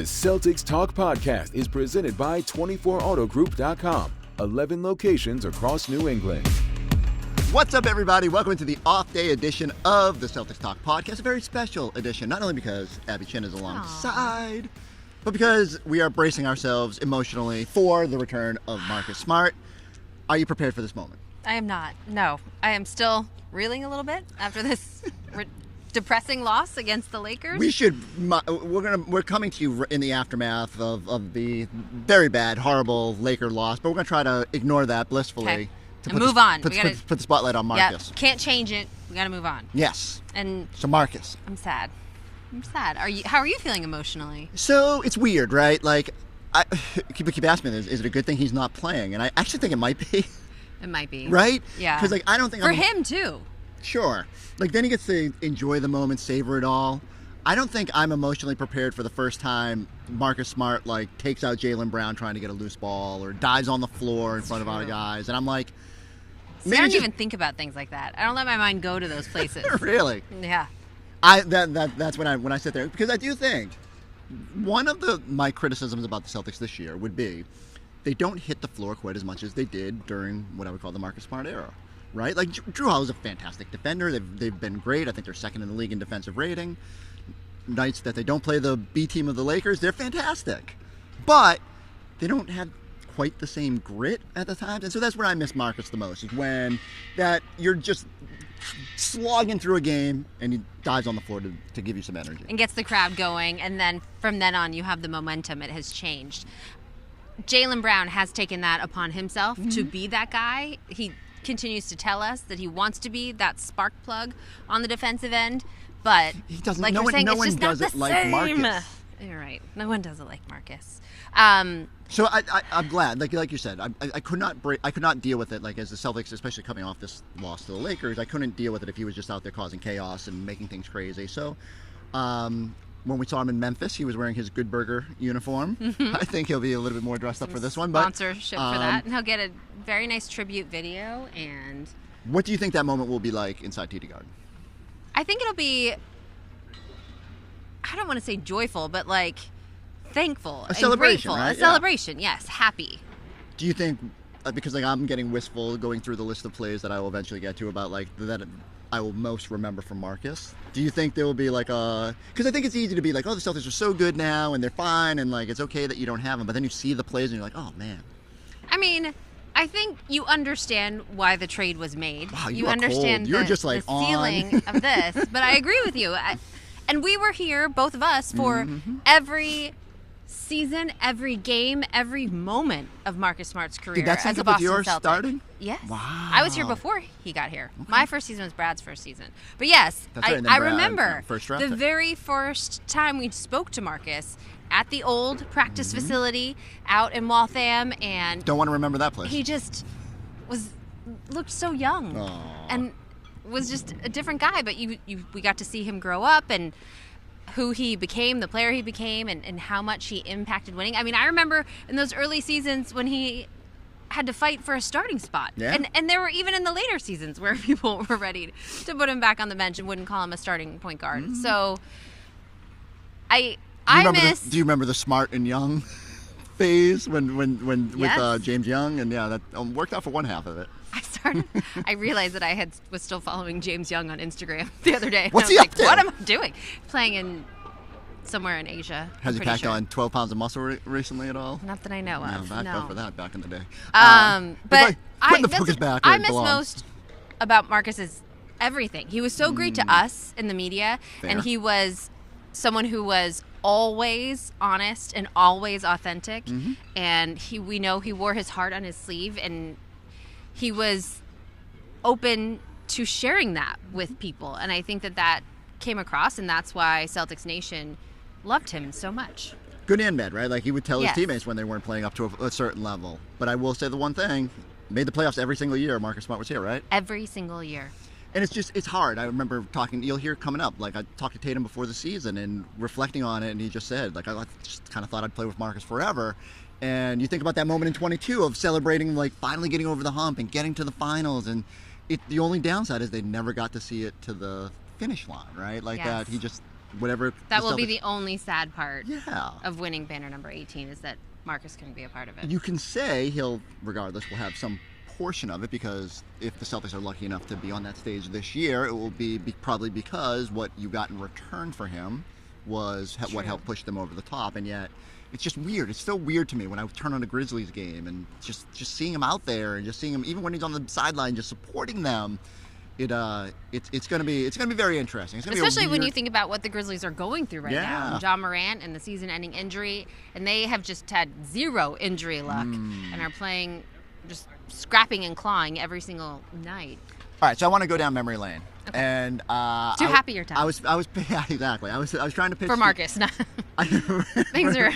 Celtics Talk podcast is presented by 24autogroup.com. 11 locations across New England. What's up, everybody? Welcome to the off-day edition of the Celtics Talk podcast. A very special edition, not only because Abby Chin is alongside, but because we are bracing ourselves emotionally for the return of Marcus Smart. Are you prepared for this moment? I am not. No. I am still reeling a little bit after this depressing loss against the Lakers. We're coming to you in the aftermath of the very bad, horrible Laker loss, but we're going to try to ignore that blissfully. Okay. And move on. Put the spotlight on Marcus. Yeah, can't change it. We got to move on. Yes. And so Marcus. I'm sad. How are you feeling emotionally? So it's weird, right? Like, people keep asking me, is it a good thing he's not playing? And I actually think it might be. It might be. Right? Yeah. Because I don't think for him too. Sure. Like, then he gets to enjoy the moment, savor it all. I don't think I'm emotionally prepared for the first time Marcus Smart, takes out Jaylen Brown trying to get a loose ball or dives on the floor in front of other guys. And I'm like... I don't even think about things like that. I don't let my mind go to those places. Really? Yeah. That's when I sit there. Because I do think one of my criticisms about the Celtics this year would be they don't hit the floor quite as much as they did during what I would call the Marcus Smart era. Right? Like, Drew Holiday is a fantastic defender. They've been great. I think they're second in the league in defensive rating. Nights that they don't play the B team of the Lakers, they're fantastic. But they don't have quite the same grit at the times. And so that's where I miss Marcus the most, is when that you're just slogging through a game and he dives on the floor to give you some energy. And gets the crowd going, and then from then on you have the momentum. It has changed. Jaylen Brown has taken that upon himself to be that guy. He continues to tell us that he wants to be that spark plug on the defensive end, but he doesn't. Like no one does it like Marcus. You're right. No one does it like Marcus. So I'm glad, like you said, I could not deal with it. Like, as the Celtics, especially coming off this loss to the Lakers, I couldn't deal with it if he was just out there causing chaos and making things crazy. So when we saw him in Memphis, he was wearing his Good Burger uniform. I think he'll be a little bit more dressed up for this one. But sponsorship for that, and he'll get a very nice tribute video. And what do you think that moment will be like inside TD Garden? I think it'll be, I don't want to say joyful, but thankful, a celebration, grateful. right? A celebration, yes, happy. Do you think, because I'm getting wistful going through the list of plays that I will eventually get to about that I will most remember from Marcus, do you think there will be because I think it's easy to be like, oh, the Celtics are so good now and they're fine and it's okay that you don't have them, but then you see the plays and you're like, oh man. I mean, I think you understand why the trade was made. Wow, you understand You're just the feeling of this, but I agree with you. And we were here, both of us, for every season, every game, every moment of Marcus Smart's career. Did that sync up with yours starting? Yes. Wow. I was here before he got here. Okay. My first season was Brad's first season. But yes, that's right. I remember the very first time we spoke to Marcus at the old practice facility out in Waltham, and don't want to remember that place. He just looked so young. Aww. And was just a different guy, but we got to see him grow up and who he became, the player he became, and how much he impacted winning. I mean, I remember in those early seasons when he had to fight for a starting spot. Yeah. And there were even in the later seasons where people were ready to put him back on the bench and wouldn't call him a starting point guard. So do you remember the Smart and Young phase when yes. with James Young? And yeah, that worked out for one half of it. I realized that I was still following James Young on Instagram the other day. What's he up to? What am I doing? Playing somewhere in Asia. Has he packed on 12 pounds of muscle recently at all? Not that I know of. No, for that back in the day. But putting the focus back. I miss most about Marcus is everything. He was so great to us in the media, and he was someone who was always honest and always authentic. And we know he wore his heart on his sleeve, and he was open to sharing that with people. And I think that came across, and that's why Celtics Nation loved him so much. Good and bad, right? Like, he would tell his teammates when they weren't playing up to a certain level. But I will say the one thing, made the playoffs every single year Marcus Smart was here, right? Every single year. And it's hard. I remember you'll hear coming up, I talked to Tatum before the season and reflecting on it, and he just said, I just kind of thought I'd play with Marcus forever. And you think about that moment in 22 of celebrating, finally getting over the hump and getting to the finals. And the only downside is they never got to see it to the finish line, right? That he just whatever. That will be the only sad part Yeah. of winning banner number 18 is that Marcus couldn't be a part of it. You can say he'll, regardless, will have some portion of it, because if the Celtics are lucky enough to be on that stage this year, it will be probably because what you got in return for him was what helped push them over the top. And yet it's just weird. It's still weird to me when I turn on a Grizzlies game and just seeing him out there and just seeing him even when he's on the sideline just supporting them. It's going to be very interesting. It's gonna Especially be when you think about what the Grizzlies are going through right now. Yeah. John Morant and the season-ending injury, and they have just had zero injury luck and are playing, just scrapping and clawing every single night. All right, so I want to go down memory lane. Okay. And Too happy your time. I was yeah, exactly. I was trying to pitch For Marcus. Things are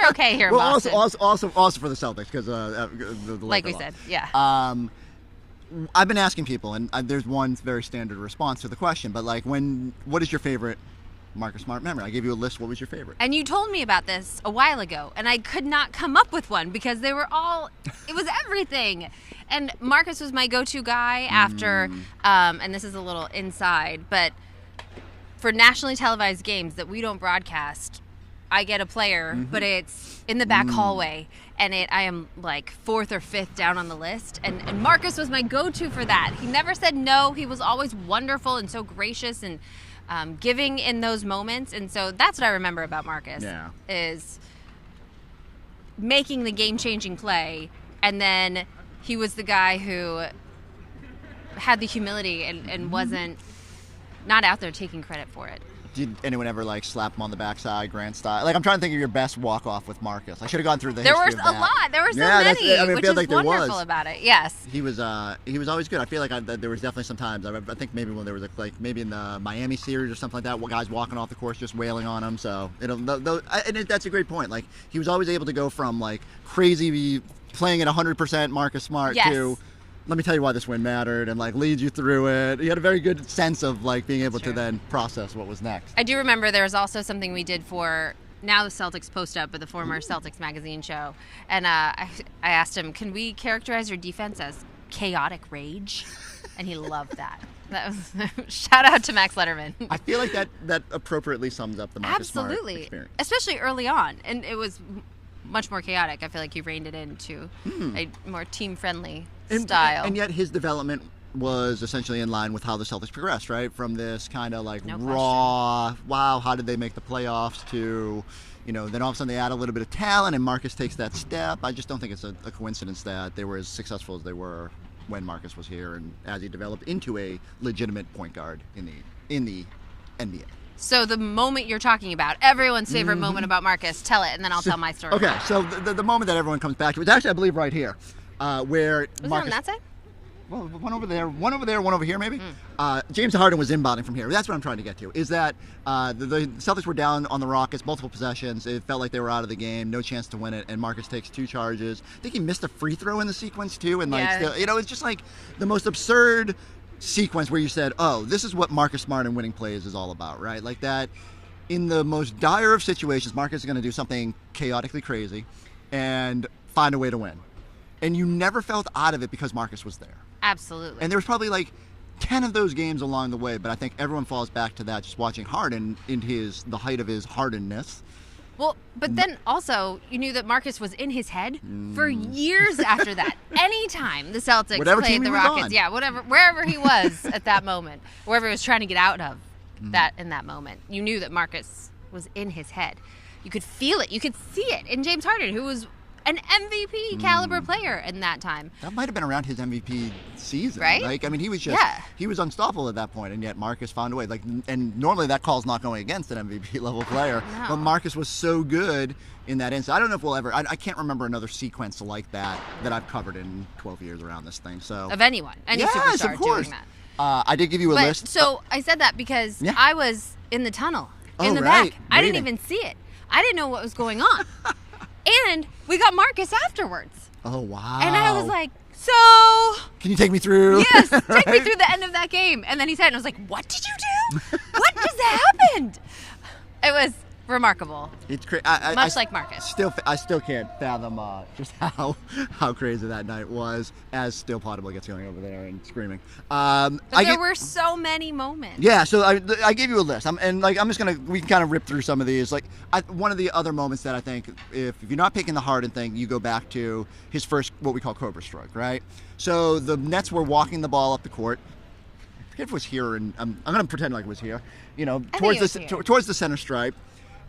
okay here in well, Boston. also for the Celtics, because the like Laker we loss. said, yeah. I've been asking people, and there's one very standard response to the question, but like, what is your favorite Marcus Smart memory? I gave you a list. What was your favorite? And you told me about this a while ago, and I could not come up with one because they were all, it was everything. And Marcus was my go-to guy after, and this is a little inside, but for nationally televised games that we don't broadcast, I get a player, but it's in the back hallway, and I am like 4th or 5th down on the list, and Marcus was my go-to for that. He never said no. He was always wonderful and so gracious and giving in those moments, and so that's what I remember about Marcus. Yeah. Is making the game-changing play, and then he was the guy who had the humility and wasn't not out there taking credit for it. Did anyone ever like slap him on the backside, Grant style? Like, I'm trying to think of your best walk off with Marcus. I should have gone through the There history was of that. a lot. There were so Yeah, many, I mean, I which feel is like there wonderful was. about it. Yes. He was always good. I feel like there was definitely some times. I think maybe when there was like maybe in the Miami series or something like that, guys walking off the course just wailing on him. So that's a great point. Like, he was always able to go from like crazy playing at 100% Marcus Smart to, let me tell you why this win mattered, and like lead you through it. He had a very good sense of like being able to then process what was next. I do remember there was also something we did for now the Celtics Post Up, but the former Celtics magazine show, and I asked him, "Can we characterize your defense as chaotic rage?" And he loved that. That was shout out to Max Letterman. I feel like that appropriately sums up the Marcus Smart experience, especially early on, and it was much more chaotic. I feel like you reined it into a more team-friendly style. And yet his development was essentially in line with how the Celtics progressed, right? From this kind of like raw, wow, how did they make the playoffs, to, then all of a sudden they add a little bit of talent and Marcus takes that step. I just don't think it's a coincidence that they were as successful as they were when Marcus was here and as he developed into a legitimate point guard in the NBA. So the moment you're talking about, everyone's favorite moment about Marcus, tell it, and then I'll tell my story. Okay, so the moment that everyone comes back to is actually, I believe, right here, where Was Marcus. it on that side? Well, one over there, one over here, maybe. James Harden was inbounding from here. That's what I'm trying to get to. Is that the Celtics were down on the Rockets, multiple possessions. It felt like they were out of the game, no chance to win it. And Marcus takes 2 charges. I think he missed a free throw in the sequence too. And it's just like the most absurd sequence where you said, "Oh, this is what Marcus Smart and winning plays is all about," right? Like that. In the most dire of situations, Marcus is going to do something chaotically crazy and find a way to win. And you never felt out of it because Marcus was there. Absolutely. And there was probably like 10 of those games along the way, but I think everyone falls back to that just watching Harden in the height of his Hardenness. Well, but then also you knew that Marcus was in his head for years after that. Anytime the Celtics played the Rockets, wherever he was at that moment, wherever he was trying to get out of that in that moment, you knew that Marcus was in his head. You could feel it. You could see it in James Harden, who was an MVP caliber player in that time. That might have been around his MVP season, right? Like, I mean, he was just he was unstoppable at that point, and yet Marcus found a way. Like, and normally that call's not going against an MVP level player, but Marcus was so good in that instance. I don't know if we'll ever. I can't remember another sequence like that I've covered in 12 years around this thing. So of any superstar of course. doing that. I did give you a list. So I said that because I was in the tunnel in the back. I didn't even see it. I didn't know what was going on. And we got Marcus afterwards. Oh, wow. And I was like, so... Can you take me through? Yes, take me through the end of that game. And then he said, and I was like, what did you do? What just happened? It was remarkable. It's crazy. Much like Marcus. I still can't fathom just how crazy that night was. As Still Potable gets going over there and screaming. But there were so many moments. Yeah, so I gave you a list. We can kind of rip through some of these. One of the other moments that I think, if you're not picking the Harden thing, you go back to his first what we call Cobra Stroke, right? So the Nets were walking the ball up the court. I forget if it was here, and I'm going to pretend like it was here. Towards the center stripe.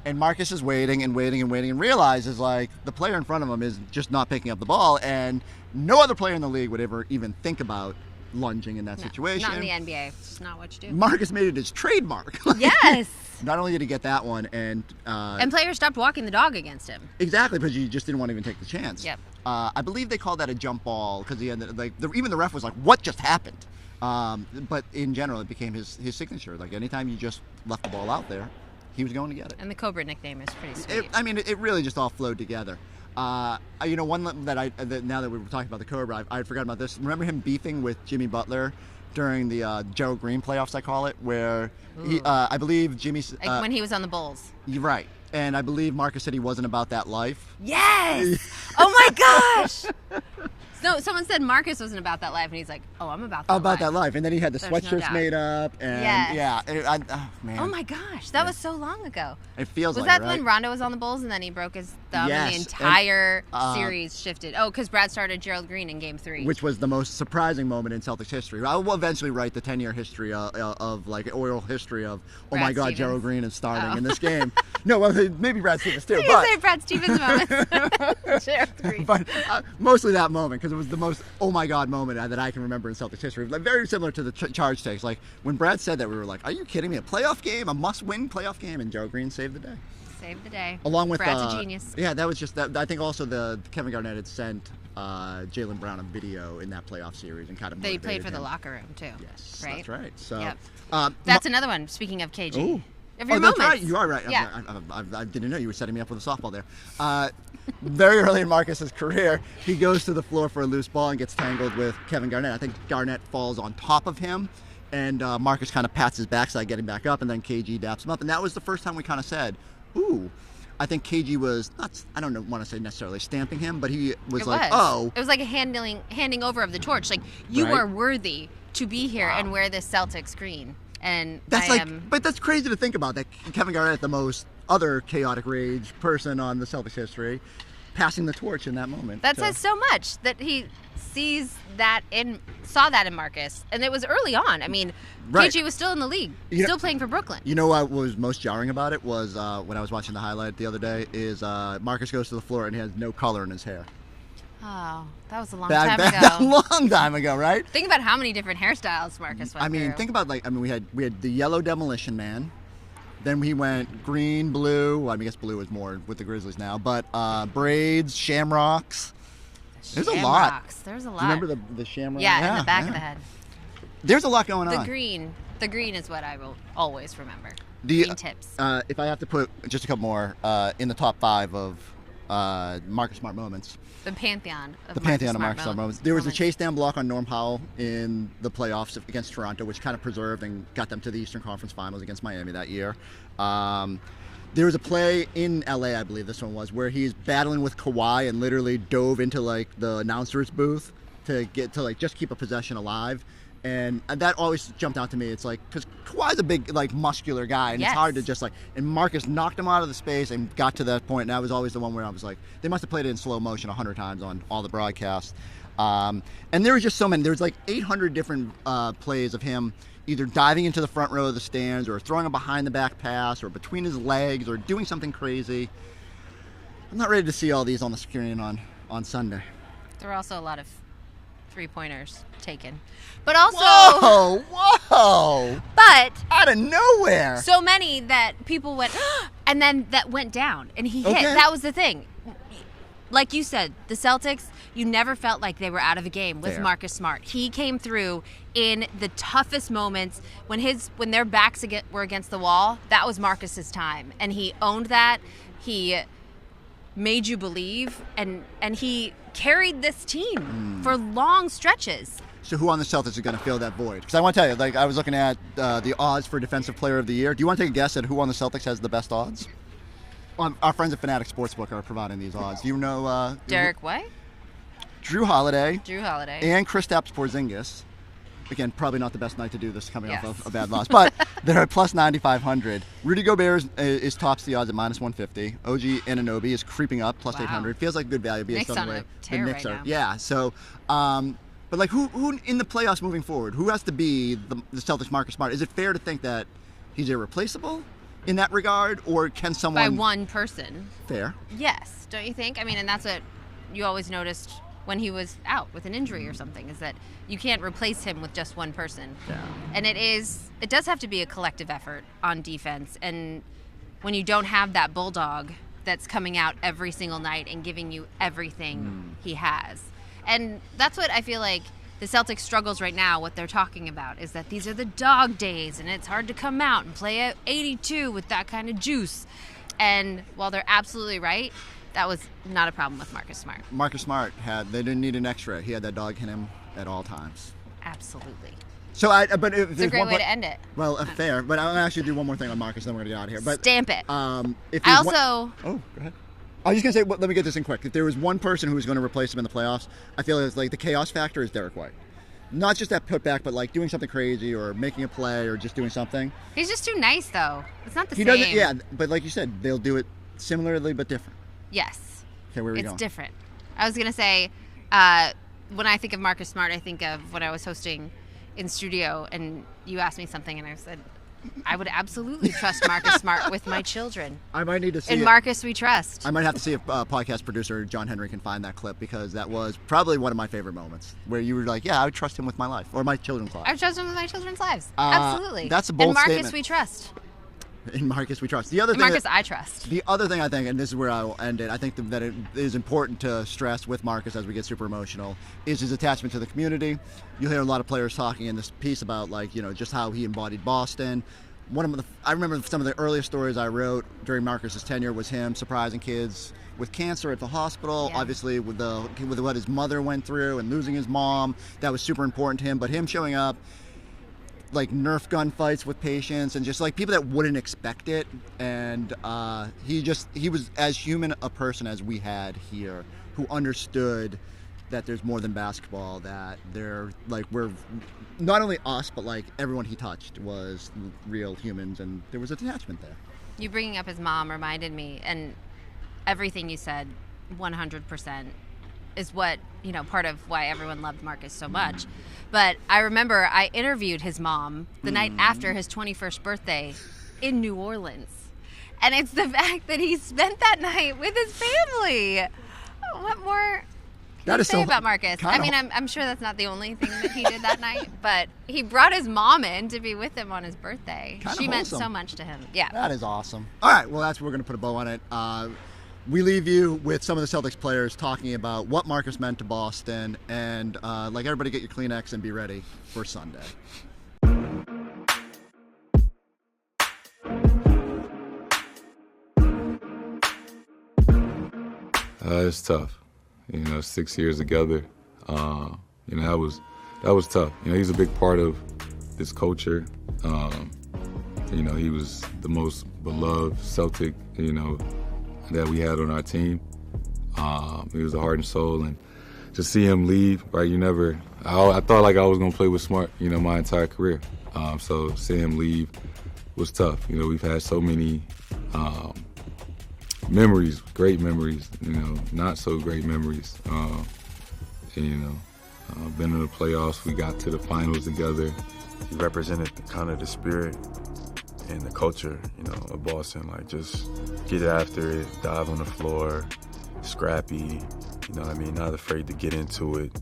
And Marcus is waiting and realizes the player in front of him is just not picking up the ball, and no other player in the league would ever even think about lunging in that situation. Not in the NBA. It's just not what you do. Marcus made it his trademark. Yes. Not only did he get that one, and players stopped walking the dog against him. Exactly, because you just didn't want to even take the chance. Yep. I believe they called that a jump ball because even the ref was like, "What just happened?" But in general, it became his signature. Anytime you just left the ball out there, he was going to get it. And the Cobra nickname is pretty sweet. It really just all flowed together. One that now that we were talking about the Cobra, I had forgotten about this. Remember him beefing with Jimmy Butler during the Gerald Green playoffs, I call it, where I believe Jimmy... when he was on the Bulls. You're right. And I believe Marcus said he wasn't about that life. Yes! Oh my gosh! No, someone said Marcus wasn't about that life, and he's like, "Oh, I'm about that life." About that life, and then he had the sweatshirts made up, and man. Oh my gosh, that was so long ago. It feels was like that when Rondo was on the Bulls, and then he broke his thumb, and the entire series shifted? Oh, because Brad started Gerald Green in Game 3, which was the most surprising moment in Celtics history. I will eventually write the 10-year history of oral history of Brad my God, Stevens. Gerald Green is starting in this game. No, well, maybe Brad Stevens too. You say Brad Stevens moment. Gerald Green. But mostly that moment, because it was the most oh my God moment that I can remember in Celtics history. Very similar to the charge takes. When Brad said that, we were like, "Are you kidding me? A playoff game, a must-win playoff game," and Gerald Green saved the day. Saved the day. Along with Brad's a genius. Yeah, that was just that. I think also the Kevin Garnett had sent Jaylen Brown a video in that playoff series and kind of they motivated played for him. the locker room too. Yes, right? That's right. So yep. That's another one. Speaking of KG. Ooh. That's right. You are right. Yeah. I didn't know you were setting me up with a softball there. Very early in Marcus's career, he goes to the floor for a loose ball and gets tangled with Kevin Garnett. I think Garnett falls on top of him, and Marcus kind of pats his backside, getting back up, and then KG daps him up. And that was the first time we kind of said, "Ooh." I think KG was not. I don't want to say necessarily stamping him, but he was "Oh." It was like a handing over of the torch. You are worthy to be here and wear this Celtics green. And but that's crazy to think about. That Kevin Garnett, the most other chaotic rage person on the Celtics history, passing the torch in that moment. That says so much that he saw that in Marcus, and it was early on. KG was still in the league, still playing for Brooklyn. You know what was most jarring about it was when I was watching the highlight the other day. Is Marcus goes to the floor and he has no color in his hair. Oh, that was a long time ago. A long time ago, right? Think about how many different hairstyles Marcus went through. Think about we had the yellow Demolition Man, then he went green, blue. Well, I guess blue is more with the Grizzlies now, but braids, shamrocks. There's a lot. There's a lot. Do you remember the shamrock? Yeah, in the back of the head. There's a lot going on. The green is what I will always remember. Green tips. If I have to put just a couple more in the top 5 of Marcus Smart moments. The pantheon of Marcus Smart moments. There was a chase down block on Norm Powell in the playoffs against Toronto, which kind of preserved and got them to the Eastern Conference Finals against Miami that year. There was a play in LA, I believe this one was, where he's battling with Kawhi and literally dove into the announcer's booth to just keep a possession alive. And that always jumped out to me. It's because Kawhi's a big, muscular guy, and it's hard to and Marcus knocked him out of the space and got to that point, and that was always the one where I was like, they must have played it in slow motion 100 times on all the broadcasts. And there was just so many. There was 800 different plays of him either diving into the front row of the stands or throwing a behind-the-back pass or between his legs or doing something crazy. I'm not ready to see all these on the screen on Sunday. There were also a lot of three-pointers taken. But also... Whoa! But... out of nowhere! So many that people went, and then that went down, and he hit. That was the thing. Like you said, the Celtics, you never felt like they were out of a game with Marcus Smart. He came through in the toughest moments. When their backs were against the wall, that was Marcus's time. And he owned that. He made you believe, and he carried this team for long stretches. So who on the Celtics is going to fill that void? Because I want to tell you, I was looking at the odds for Defensive Player of the Year. Do you want to take a guess at who on the Celtics has the best odds? Our friends at Fanatic Sportsbook are providing these odds. Do you know Derek White? Drew Holiday, and Kristaps Porzingis. Again, probably not the best night to do this coming off of a bad loss, but they're at plus 9,500. Rudy Gobert is tops the odds at minus 150. OG Anunoby is creeping up plus 800. Feels like good value based on the way the Knicks are. Yeah, so, but like who in the playoffs moving forward? Who has to be the Celtics Marcus Smart? Is it fair to think that he's irreplaceable in that regard, or can someone by one person? Fair. Yes, don't you think? I mean, and that's what you always noticed when he was out with an injury or something, is that you can't replace him with just one person. Yeah. And it does have to be a collective effort on defense. And when you don't have that bulldog that's coming out every single night and giving you everything he has. And that's what I feel like the Celtics struggles right now, what they're talking about, is that these are the dog days and it's hard to come out and play at 82 with that kind of juice. And while they're absolutely right, that was not a problem with Marcus Smart. Marcus Smart they didn't need an X-ray. He had that dog in him at all times. Absolutely. So but it's a great way to end it. Well, fair. But I'm going to actually do one more thing on Marcus, then we're going to get out of here. But stamp it. Oh, go ahead. I was just going to say, let me get this in quick. If there was one person who was going to replace him in the playoffs, I feel it's like the chaos factor is Derek White. Not just that putback, but like doing something crazy or making a play or just doing something. He's just too nice, though. It's not the same. Doesn't, yeah, but like you said, they'll do it similarly but different. Yes. Okay, where are we going? It's different. I was going to say, when I think of Marcus Smart, I think of when I was hosting in studio and you asked me something and I said, I would absolutely trust Marcus Smart with my children. I might need to see Marcus we trust. I might have to see if podcast producer John Henry can find that clip, because that was probably one of my favorite moments where you were like, yeah, I would trust him with my life or my children's lives. I would trust him with my children's lives. Absolutely. That's a bold statement. statement. And Marcus we trust. In Marcus we trust. The other thing Marcus I trust. The other thing I think, and this is where I will end it, I think that it is important to stress with Marcus as we get super emotional, is his attachment to the community. You'll hear a lot of players talking in this piece about, like, you know, just how he embodied Boston. I remember some of the earliest stories I wrote during Marcus's tenure was him surprising kids with cancer at the hospital. Yeah. Obviously with what his mother went through and losing his mom, that was super important to him. But him showing up, like Nerf gun fights with patients and just like people that wouldn't expect it, and he was as human a person as we had here, who understood that there's more than basketball, that we're not only us but like everyone he touched was real humans, and there was a detachment there. You bringing up his mom reminded me, and everything you said 100% is what, you know, part of why everyone loved Marcus so much. But I remember I interviewed his mom the night after his 21st birthday in New Orleans. And it's the fact that he spent that night with his family. What more can you say about Marcus? I mean, I'm sure that's not the only thing that he did that night, but he brought his mom in to be with him on his birthday. She meant so much to him. Yeah. That is awesome. All right, well, that's where we're going to put a bow on it. We leave you with some of the Celtics players talking about what Marcus meant to Boston, and like everybody get your Kleenex and be ready for Sunday. It's tough. You know, 6 years together. You know, that was tough. You know, he's a big part of this culture. You know, he was the most beloved Celtic, you know, that we had on our team. He was the heart and soul, and to see him leave, right? I thought like I was gonna play with Smart, you know, my entire career. So seeing him leave was tough. You know, we've had so many memories, great memories, you know, not so great memories. And, you know, been in the playoffs, we got to the finals together. He represented kind of the spirit and the culture, you know, of Boston. Like, just get after it, dive on the floor, scrappy, you know what I mean, not afraid to get into it.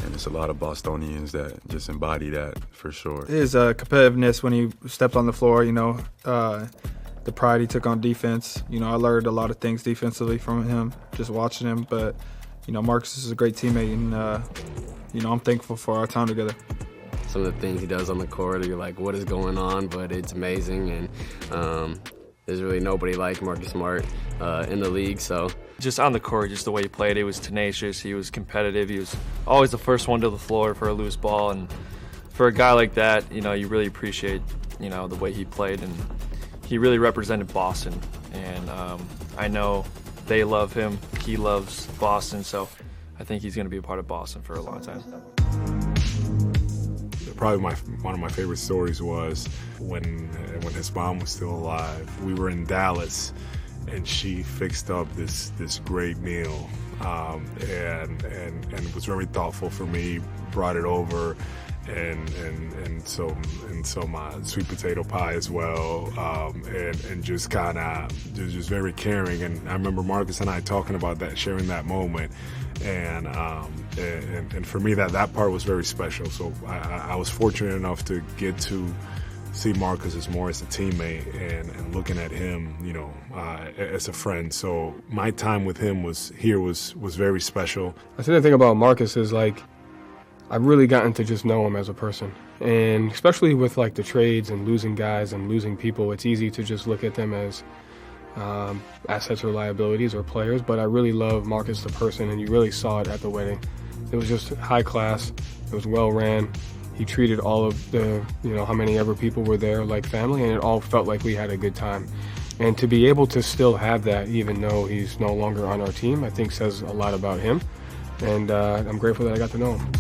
And there's a lot of Bostonians that just embody that for sure. His competitiveness when he stepped on the floor, you know, the pride he took on defense. You know, I learned a lot of things defensively from him, just watching him. But, you know, Marcus is a great teammate, and, you know, I'm thankful for our time together. Some of the things he does on the court, you're like, what is going on? But it's amazing, and there's really nobody like Marcus Smart in the league. So just on the court, just the way he played, he was tenacious, he was competitive, he was always the first one to the floor for a loose ball. And for a guy like that, you know, you really appreciate, you know, the way he played, and he really represented Boston. And I know they love him. He loves Boston, so I think he's going to be a part of Boston for a long time. Probably one of my favorite stories was when his mom was still alive. We were in Dallas, and she fixed up this great meal, and was very thoughtful for me. Brought it over, and so my sweet potato pie as well, and just kind of just very caring. And I remember Marcus and I talking about that, sharing that moment, and for me that part was very special. So I was fortunate enough to get to see Marcus as more as a teammate and looking at him, as a friend. So my time with him was very special. I think the thing about Marcus is I've really gotten to just know him as a person. And especially with the trades and losing guys and losing people, it's easy to just look at them as assets or liabilities or players. But I really love Marcus the person, and you really saw it at the wedding. It was just high class. It was well ran. He treated all of the, how many ever people were there like family, and it all felt like we had a good time. And to be able to still have that, even though he's no longer on our team, I think says a lot about him. And I'm grateful that I got to know him.